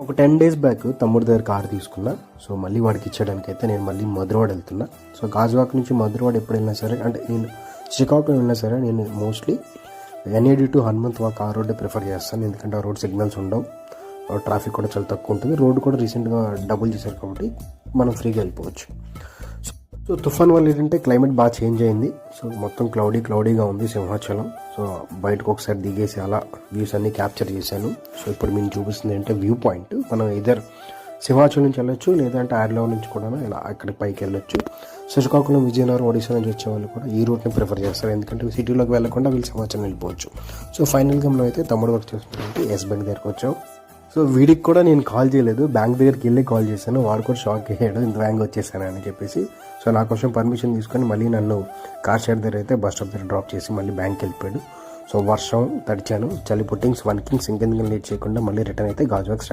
ఒక 10 days back తమ్ముడి దగ్గర కార్ తీసుకున్నా. సో మళ్ళీ వాడికి ఇచ్చేయడానికి అయితే నేను మళ్ళీ మధురవాడ వెళ్తున్నా. సో గాజువాక నుంచి మధురవాడ ఎప్పుడు వెళ్ళినా సరే, అంటే నేను శ్రీకాకుళం వెళ్ళినా సరే, నేను mostly NAD to Hanumanth walk ఆ రోడ్డే ప్రిఫర్ చేస్తాను. ఎందుకంటే ఆ రోడ్ సిగ్నల్స్ ఉండవు, ట్రాఫిక్ కూడా చాలా తక్కువ ఉంటుంది. రోడ్ కూడా రీసెంట్గా డబుల్ చేశారు కాబట్టి మనం ఫ్రీగా వెళ్ళిపోవచ్చు. సో తుఫాన్ వల్ల ఏంటంటే క్లైమేట్ బాగా చేంజ్ అయింది. సో మొత్తం క్లౌడీగా ఉంది సింహాచలం. సో బయటకు ఒకసారి దిగేసి అలా వ్యూస్ అన్ని క్యాప్చర్ చేశాను. సో ఇప్పుడు మేము చూపిస్తుంది ఏంటంటే వ్యూ పాయింట్. మనం ఇద్దరు సింహాచలం నుంచి వెళ్ళొచ్చు, లేదంటే ఆర్లవ్ నుంచి కూడా ఇలా అక్కడికి పైకి వెళ్ళొచ్చు. శ్రీకాకుళం, విజయనగరం, ఒడిశా నుంచి వచ్చే వాళ్ళు కూడా ఈ రూట్ని ప్రిఫర్ చేస్తారు. ఎందుకంటే సిటీలోకి వెళ్ళకుండా వీళ్ళు సింహాచలం వెళ్ళిపోవచ్చు. సో ఫైనల్గా మనం అయితే తమ్ముడు వర్క్ చేస్తుంటే ఎస్ బ్యాంక్ దగ్గరకు వచ్చాం. సో వీడికి కూడా నేను కాల్ చేయలేదు, బ్యాంక్ దగ్గరికి వెళ్ళి కాల్ చేశాను. వాడు కూడా షాక్ అయ్యాడు, ఇంత బ్యాంక్ వచ్చేసాను అని చెప్పేసి. సో నా కోసం పర్మిషన్ తీసుకొని మళ్ళీ నన్ను కార్ షెడ్ దగ్గర అయితే బస్ స్టాప్ దగ్గర డ్రాప్ చేసి మళ్ళీ బ్యాంక్కి వెళ్ళిపోయాడు. సో వర్షం తడిచాను, చలి పుట్టింగ్స్ వన్కింగ్స్ ఇంకెందుకు లేట్ చేయకుండా మళ్ళీ రిటర్న్ అయితే గాజువాక్